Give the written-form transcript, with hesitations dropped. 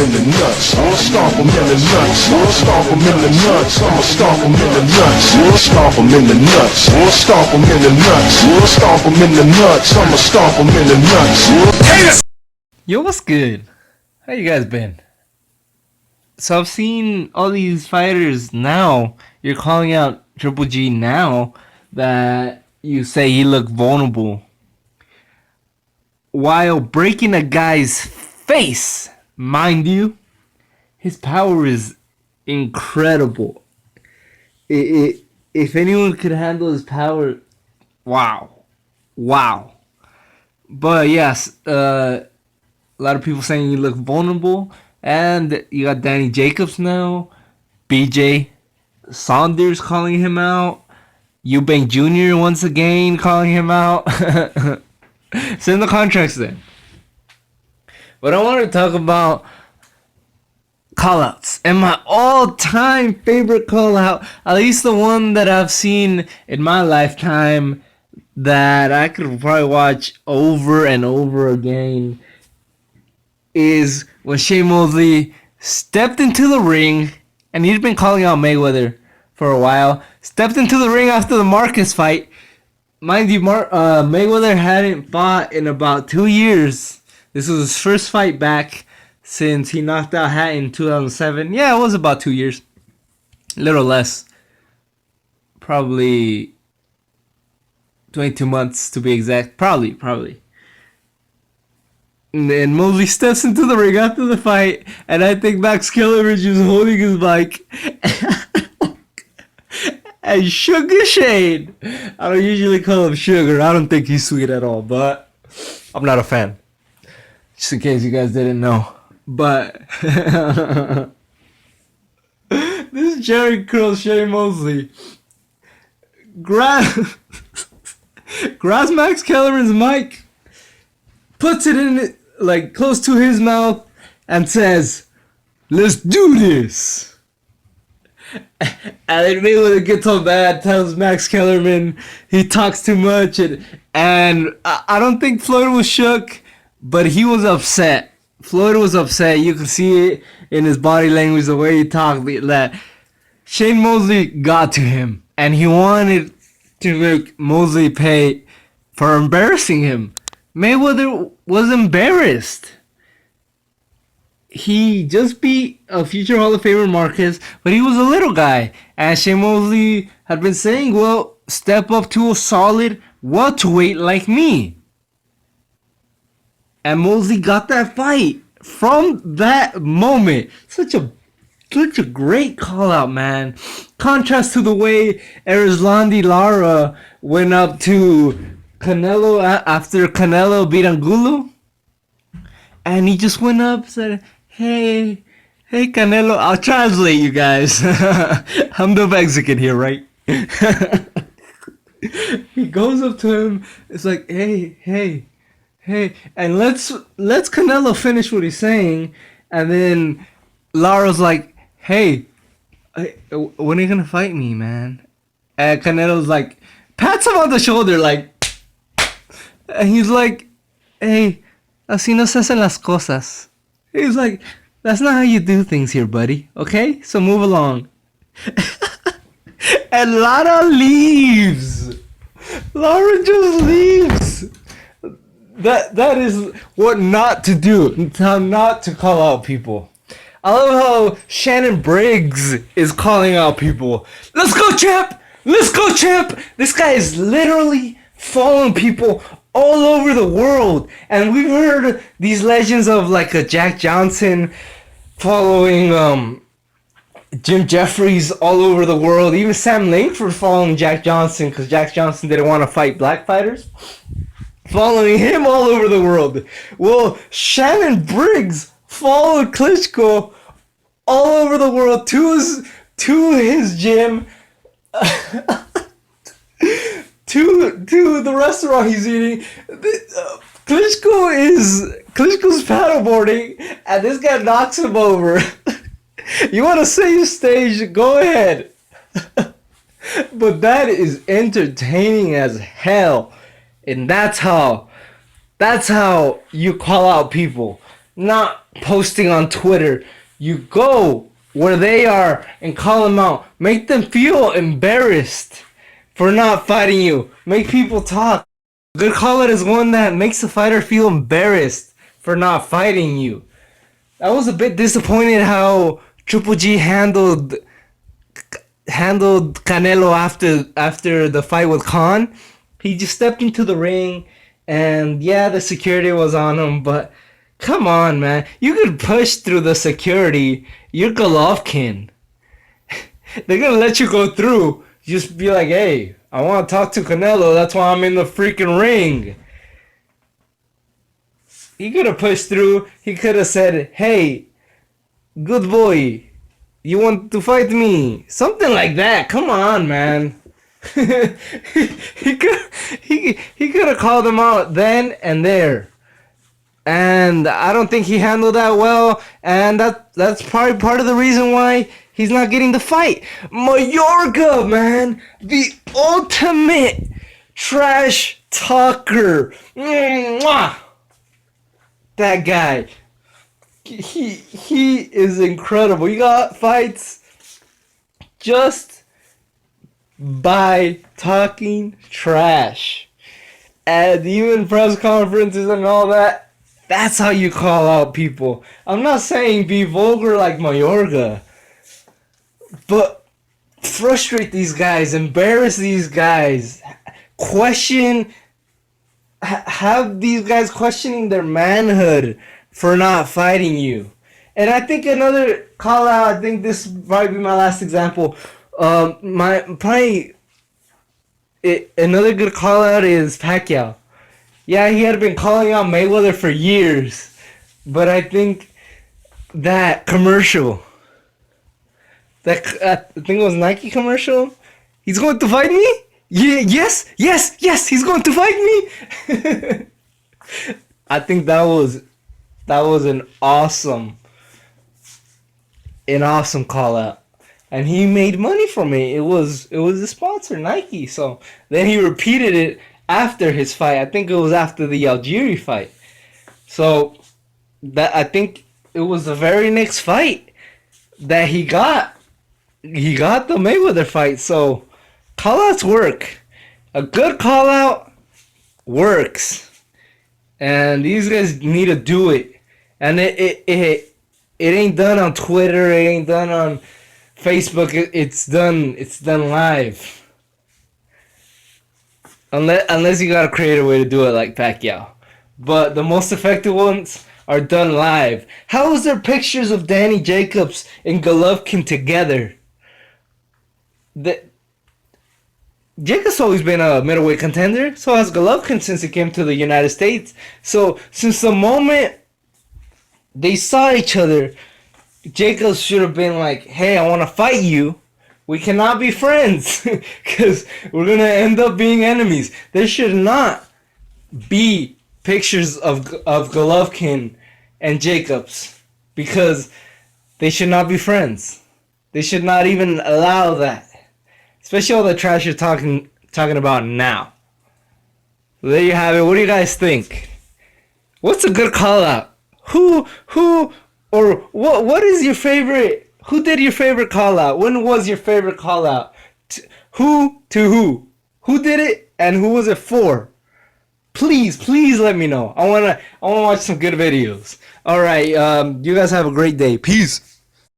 in the nuts. I'ma stomp him in the nuts. I'ma stomp him in the nuts. I'ma stomp him in the nuts. I'ma stomp him in the nuts. I'ma stomp him in the nuts. I'ma stomp him in the nuts. I'ma stomp him in the nuts. Yo, what's good? How you guys been? So I've seen all these fighters now. You're calling out Triple G now that you say he looked vulnerable while breaking a guy's face. Mind you, his power is incredible. If anyone could handle his power, wow. But yes, a lot of people saying he looked vulnerable. And you got Danny Jacobs now, BJ Saunders calling him out, Eubank Jr. once again calling him out. Send the contracts then. But I want to talk about callouts. And my all-time favorite callout, at least the one that I've seen in my lifetime, that I could probably watch over and over again, is when Shane Mosley stepped into the ring, and he'd been calling out Mayweather for a while, stepped into the ring after the Marcus fight. Mind you, Mayweather hadn't fought in about 2 years. This was his first fight back since he knocked out Hat in 2007. Yeah, it was about 2 years. A little less. Probably 22 months to be exact. Probably. And Mosley steps into the ring after the fight, and I think Max Kellerman is holding his mic. And Sugar Shane, I don't usually call him Sugar. I don't think he's sweet at all, but I'm not a fan. Just in case you guys didn't know. But this Jerry Curl Shane Mosley grabs Max Kellerman's mic, puts it in like close to his mouth, and says, "Let's do this." And then Mayweather gets all bad, tells Max Kellerman he talks too much, and I don't think Floyd was shook, but he was upset. Floyd was upset. You could see it in his body language, the way he talked, that Shane Mosley got to him, and he wanted to make Mosley pay for embarrassing him. Mayweather was embarrassed. He just beat a future Hall of Famer Marcus, but he was a little guy. And Shane Mosley had been saying, well, step up to a solid welterweight like me. And Mosley got that fight from that moment. Such a great call out, man. Contrast to the way Erislandy Lara went up to Canelo after Canelo beat Angulo. And he just went up and said, Hey Canelo, I'll translate you guys. I'm the Mexican here, right? He goes up to him, it's like, hey, and let's Canelo finish what he's saying, and then Lara's like, hey, when are you gonna fight me, man? And Canelo's like, pats him on the shoulder, like, and he's like, hey, así no se hacen las cosas. He's like, that's not how you do things here, buddy. Okay? So move along. And Lara leaves. Lara just leaves. That is what not to do. How not to call out people. I love how Shannon Briggs is calling out people. Let's go, champ! Let's go, champ! This guy is literally following people all over the world, and we've heard these legends of like a Jack Johnson following Jim Jeffries all over the world, even Sam Langford following Jack Johnson because Jack Johnson didn't want to fight black fighters, following him all over the world. Well, Shannon Briggs followed Klitschko all over the world to his gym. To the restaurant he's eating. Klitschko's paddleboarding, and this guy knocks him over. You want to save stage? Go ahead. But that is entertaining as hell, and that's how you call out people. not posting on Twitter. You go where they are and call them out. Make them feel embarrassed for not fighting you. Make people talk. A good call out is one that makes the fighter feel embarrassed for not fighting you. I was a bit disappointed how Triple G handled Canelo after the fight with Khan. He just stepped into the ring, and yeah, the security was on him, but come on, man. You could push through the security. You're Golovkin. They're gonna let you go through. Just be like, hey, I want to talk to Canelo. That's why I'm in the freaking ring. He could have pushed through. He could have said, hey, good boy, you want to fight me? Something like that. Come on, man. he could have called him out then and there. And I don't think he handled that well. And that's probably part of the reason why he's not getting the fight. Mayorga, man. The ultimate trash talker. Mwah! That guy. He is incredible. He got fights just by talking trash. And even press conferences and all that. That's how you call out people. I'm not saying be vulgar like Mayorga, but frustrate these guys, embarrass these guys, have these guys questioning their manhood for not fighting you. And I think another call out, I think this will probably be my last example. Another good call out is Pacquiao. Yeah, he had been calling out Mayweather for years, but I think that commercial, I think it was Nike commercial. He's going to fight me? Yeah, yes, he's going to fight me. I think that was an awesome call out, and he made money from it. It was a sponsor, Nike. So then he repeated it after his fight. I think it was after the Algieri fight. So that I think it was the very next fight that he got the Mayweather fight. So call-outs work. A good call-out works. And these guys need to do it. And it ain't done on Twitter, it ain't done on Facebook, it's done live. Unless you got a creative way to do it like Pacquiao. But the most effective ones are done live. How is there pictures of Danny Jacobs and Golovkin together? Jacobs always been a middleweight contender. So has Golovkin since he came to the United States. So since the moment they saw each other, Jacobs should have been like, hey, I want to fight you. We cannot be friends because we're going to end up being enemies. There should not be pictures of Golovkin and Jacobs because they should not be friends. They should not even allow that. Especially all the trash you're talking about now. So there you have it. What do you guys think? What's a good call out? Who or what is your favorite? Who did your favorite call out? When was your favorite call out? Who to who? Who did it and who was it for? Please let me know. I wanna watch some good videos. All right, you guys have a great day. Peace.